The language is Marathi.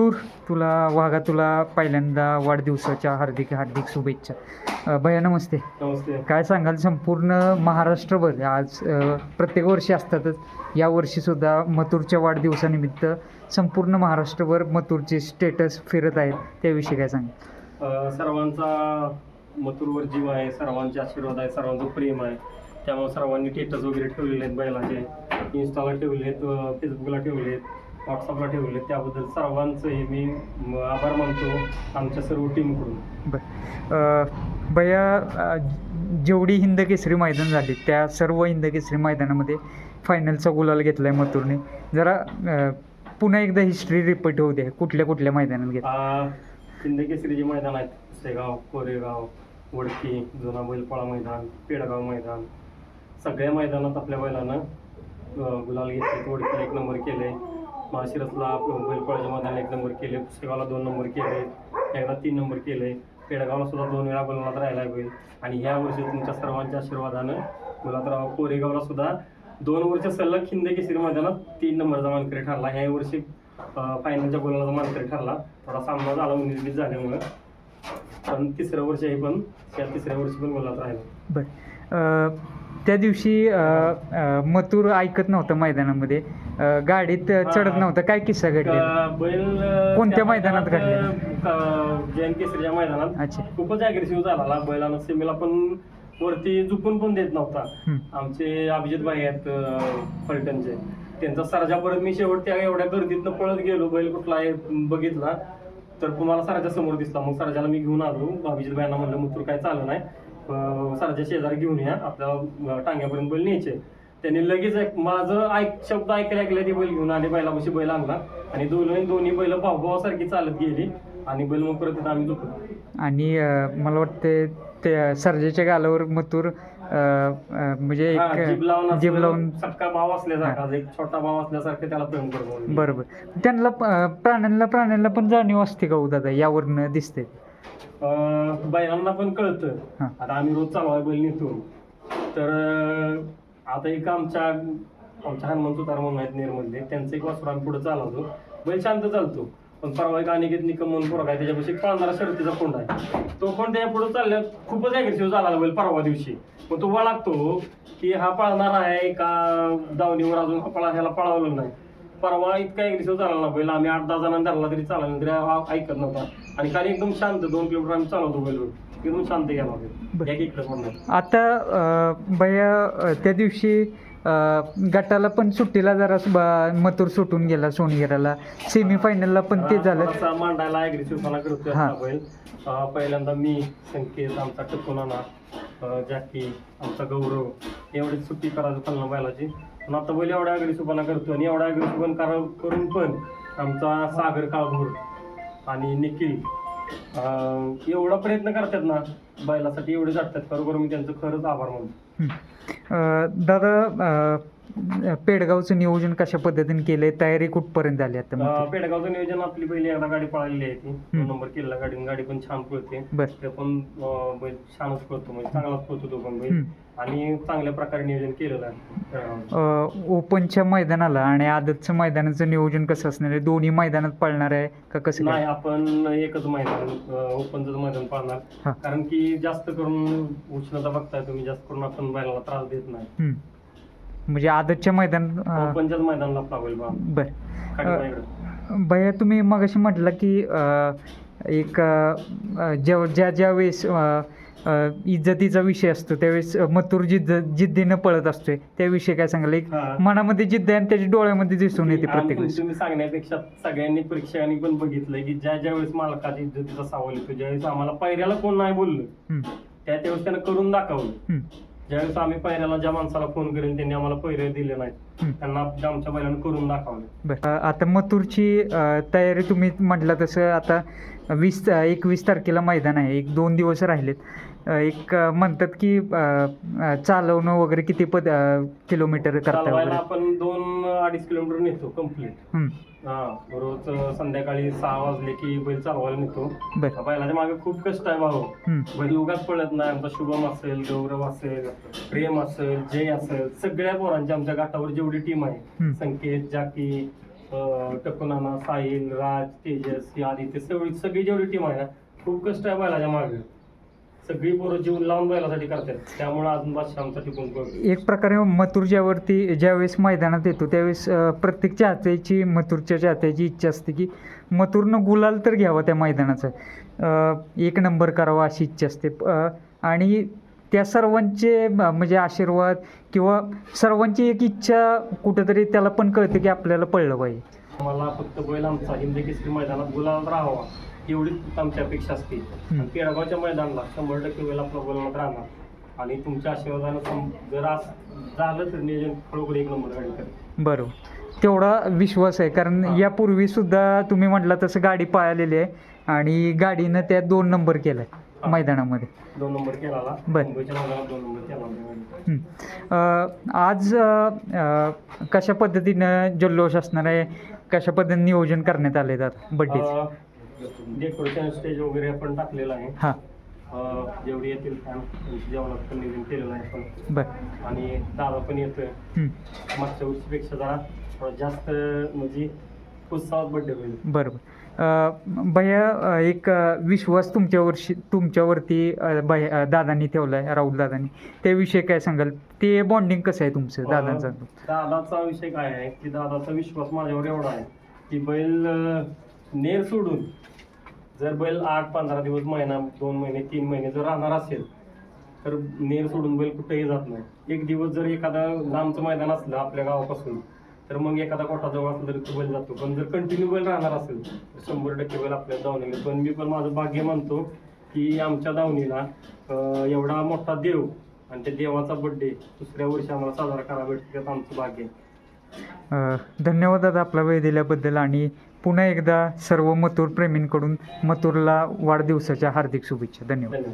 मथुर तुला पहिल्यांदा वाढदिवसाच्या हार्दिक हार्दिक शुभेच्छा. भैया नमस्ते. नमस्ते. काय सांगाल, संपूर्ण महाराष्ट्रभर आज प्रत्येक वर्षी असतातच, यावर्षीसुद्धा मथुरच्या वाढदिवसानिमित्त संपूर्ण महाराष्ट्रभर मथुरचे स्टेटस फिरत आहेत, त्याविषयी काय सांगाल? सर्वांचा मथुरवर जीव आहे, सर्वांचे आशीर्वाद आहे, सर्वांचं प्रेम आहे. त्यामुळे सर्वांनी स्टेटस वगैरे ठेवलेले आहेत, बैलाचे इन्स्टाला ठेवले आहेत, फेसबुकला ठेवले आहेत, व्हॉट्सअपला ठेवले. त्याबद्दल सर्वांचंही मी आभार मानतो आमच्या सर्व टीमकडून. बरं भैया, जेवढी हिंद केसरी मैदान झाली त्या सर्व हिंद केसरी मैदानामध्ये फायनलचा गुलाल घेतला आहे मथुरने. जरा पुन्हा एकदा हिस्ट्री रिपीट होऊ द्या, कुठल्या कुठल्या मैदानात घेतला? हिंद केसरीचे मैदान आहेत शेगाव, कोरेगाव, वडकी, जुना बैलपोळा मैदान, पेडगाव मैदान, सगळ्या मैदानात आपल्या बैलानं गुलाल घेतले. वडकीला 1 नंबर केले, माळशिरसला बैलपोळ्याच्या मैदानाला 1 नंबर केले, शेगावला 2 नंबर केले, एकदा 3 नंबर केले, पेडगावला सुद्धा 2 वेळा गुलालात राहिला बैल. आणि ह्या वर्षी तुमच्या सर्वांच्या आशीर्वादानं गुलाबराव कोरेगावला सुद्धा 2 वर्ष सलग हिंद केसरी मैदानात 3 नंबरचा मानकरी ठरला. ह्या वर्षी फायनलच्या गुलालाचा मानकरी ठरला. थोडा सामना झाला 19-20 झाल्यामुळं, पण तिसऱ्या वर्षी आहे, पण त्या तिसऱ्या वर्षी पण गुलालात राहिला. बरं, त्या दिवशी मथुर ऐकत नव्हतं मैदानामध्ये, गाडीत चढत नव्हतं, काय किस्सा घडला? बैल कोणत्या मैदानात घडले? जैन केसरीच्या मैदानात. अच्छा. खूपच अग्रेसिव्ह झाला बैलानं, सेमीला पण वरती झुकून पण देत नव्हता. आमचे अभिजित भाई आहेत फलटणचे, त्यांचा सरजा परत मी शेवट त्या एवढ्या गर्दीतनं पळत गेलो, बैल कुठला आहे बघितला तर तुम्हाला सरजा समोर दिसला. मग सरजाला मी घेऊन आलो, अभिजित भाईंना म्हणलं मथुर काय चालू नाही, सरजा शेजारी घेऊन या, आपल्याला टांग्यापर्यंत बैल न्यायचे. त्यांनी लगेच माझं शब्द ऐकले ते बैल घेऊन आले, बैलापाशी बैल आणला आणि दोन्ही बैल भाऊभावासारखी चालत गेली आणि बैल मग परत आम्ही झोपलो. आणि मला वाटते त्या सर्जेच्या गालावर मथुर म्हणजे जीभ लावून सक्का भाव असल्यासारखा, एक छोटा भाव असल्यासारखं त्याला प्रेम करतो. बरोबर. त्यांना प्राण्यांना पण जाणीव असते का हो दादा, यावरनं दिसते? बैलांना पण कळतं. आता आम्ही रोज चालवाय बैल नेतो, तर आता एक आमच्या हनुमान सुतार म्हणून आहेत नेरमध्ये, त्यांचं एक वासरू आम्ही पुढे चालवतो, बैल शांत चालतो. पण परवा एक अनिकेत निकम म्हणून पोरगा आहे, त्याच्यापाशी पाळणारा शर्तीचा कोंड आहे, तो पण त्याच्या पुढे चालल्या खूपच अग्रेसिव्ह झाला बैल परवा दिवशी. मग तो वळखतो की हा पळणार आहे का दावणीवर, अजून ह्याला पळवलं नाही. परवा इतका अग्रेसिव्ह झाला ना बैल, आम्ही 8-10 जणांना धरला तरी चालला तरी ऐकत नव्हता. आणि काल एकदम शांत 2 किलोमीटर आम्ही चालवतो बैल, एकदम शांत गेला बैल. आता भैया, त्या दिवशी गटाला पण सुट्टीला जरा मथुर सुटून गेला सोनगिराला, सेमीफायनलला पण ते झालं. मांडायला अग्रेसिव्हपणा करतोय बैल. पहिल्यांदा मी, संकेत, आमचा टपुनाना, जॅकी, आमचा गौरव एवढीच सुट्टी करायचं खालनं बैलाची. पण आता बैल एवढा अग्रेसिव्हपणा करतो आणि एवढा अग्रेसिव्हपणा करून पण आमचा सागर काळभोर आणि निखिल एवढा प्रयत्न करतात ना बैलासाठी, एवढे जातात, खरोखर मी त्यांचं खरंच आभार मानतो. दादा, पेडगावचं नियोजन कशा पद्धतीने केलंय, तयारी कुठपर्यंत झाली आता? पेडगावचं नियोजन, आपली पहिली एकदा गाडी पळालेली आहे, ती 2 नंबर केलेला गाडी पण छान पळते. ते पण बैल छानच पळतो, म्हणजे चांगलाच पळतो तो पण बैल, आणि चांगल्या प्रकारे नियोजन केलेलं आहे. ओपनच्या मैदानाला आणि आदतचं मैदानाचं नियोजन कसं असणार आहे? दोन्ही मैदानात पळणार आहे का कसं? नाही, आपण एकच मैदान, ओपनचं मैदान पाळणार, कारण की जास्त करून उष्णता बघताय तुम्ही, जास्त करून आपण बैलाला त्रास देत नाही. म्हणजे आदतच्या मैदानात, ओपनच्याच मैदानाला पावेल. बरं भैया, तुम्ही मगाशी म्हटलं की एक ज्या वेळेस इज्जतीचा विषय असतो त्यावेळेस मथुर जिद्दीनं पळत असतोय, त्याविषयी काय सांगाल? एक मनामध्ये जिद्द आहे आणि त्याच्या डोळ्यामध्ये दिसून येते प्रत्येक वेळेस. तुम्ही सांगण्यापेक्षा सगळ्यांनी प्रेक्षकांनी पण बघितलंय की ज्या वेळेस मालकाच्या इज्जतीचा सवाल येतो, ज्यावेळेस आम्हाला पायऱ्याला कोण नाही बोललं त्यावेळेस त्यानं करून दाखवलं. ज्यावेळेस आम्ही पहिल्याला ज्या माणसाला फोन करेन त्यांनी आम्हाला पहिरे दिले नाहीत, त्यांना आमच्या बैलानं करून दाखवलं. बरं, आता मथुरची तयारी तुम्ही म्हटलं तसं आता 21 तारखेला मैदान आहे, 1-2 दिवस राहिलेत. एक म्हणतात की चालवणं वगैरे किती किलोमीटर करता? आपण 2-2.5 किलोमीटर नेतो कम्प्लीट. रोज संध्याकाळी 6 वाजले की बैल चालवायला नेतो. बैलाच्या मागे खूप कष्ट आहे भाऊ, बैल उगाच पळत नाही. आमचा शुभम असेल, गौरव असेल, प्रेम असेल, जय असेल, सगळ्या पोरांची आमच्या घाटावर जेवढी टीम आहे, संकेत, जाकी, टकुनाना, साहिल, राज, तेजस ही आदित्य सगळी जेवढी टीम आहे ना, खूप कष्ट आहे बैलाच्या मागे. सगळी पोरं जीवन लावून बैलासाठी करतात, त्यामुळे अजून बादशाह आमचा टिकून पडतो. एक प्रकारे मथुर ज्यावेळेस मैदानात येतो त्यावेळेस प्रत्येक चाहत्याची, मथुरच्या चाहत्याची इच्छा असते की मथुरनं गुलाल तर घ्यावा त्या मैदानाचं, एक नंबर करावा अशी इच्छा असते. आणि त्या सर्वांचे म्हणजे आशीर्वाद किंवा सर्वांची एक इच्छा कुठंतरी त्याला पण कळते की आपल्याला पळलं पाहिजे. मला फक्त बैल आमचा हिंद केसरी मैदानात गुलालात राहावा एवढीच आमची अपेक्षा असते. आणि पेडगावच्या मैदानाला 100% बैल आपला गुलालात राहणार. आणि तुमच्या आशीर्वादानं जर आज झालं तर नियोजन खरोखर एक नंबर गाडी करेल. बरोबर, तेवढा विश्वास आहे. कारण यापूर्वी सुद्धा तुम्ही म्हटलं तसं गाडी पळालेली आहे आणि गाडीनं त्यात 2 नंबर केला आहे मैदानामध्ये. 2 नंबर केला. बरं. मुंबईच्या मैदानात 2 नंबर केला. आज कशा पद्धतीनं जल्लोष असणार आहे, कशा पद्धतीने नियोजन करण्यात आले जात बड्डेचं? डेकोरेशन स्टेज वगैरे आपण टाकलेलं आहे. हां, जेवढी येतील फॅन त्यांची जेवणात पण नियोजन केलेलं आहे आपण. बरं. आणि दादा पण येतोय. मागच्या वर्षीपेक्षा जरा थोडा जास्त म्हणजे उत्साहात बड्डे होईल. बरोबर. भैया, एक विश्वास तुमच्यावरती दादांनी ठेवला आहे, राहुल दादांनी, त्याविषयी काय सांगाल? ते बॉन्डिंग कसं आहे तुमचं दादांचं? दादाचा विषय काय आहे की दादाचा विश्वास माझ्यावर एवढा आहे की बैल नेर सोडून जर बैल 8-15 दिवस, महिना, 2 महिने, 3 महिने जर राहणार असेल तर नेर सोडून बैल कुठेही जात नाही. एक दिवस जर एखादं लांबचं मैदान असलं आपल्या गावापासून तर मग एखादा कोठाजवळ असलं तरी तो बैल जातो. पण जर कंटिन्यू बैल राहणार असेल तर 100% बैल आपल्या दावणीला. पण मी पण माझं भाग्य मानतो की आमच्या दावणीला एवढा मोठा देव आणि त्या देवाचा बड्डे दुसऱ्या वर्षी आम्हाला साजरा करायला भेटतो, त्यात आमचं भाग्य आहे. धन्यवाद दादा आपला वेळ दिल्याबद्दल. आणि पुन्हा एकदा सर्व मथुर प्रेमींकडून मथुरला वाढदिवसाच्या हार्दिक शुभेच्छा. धन्यवाद.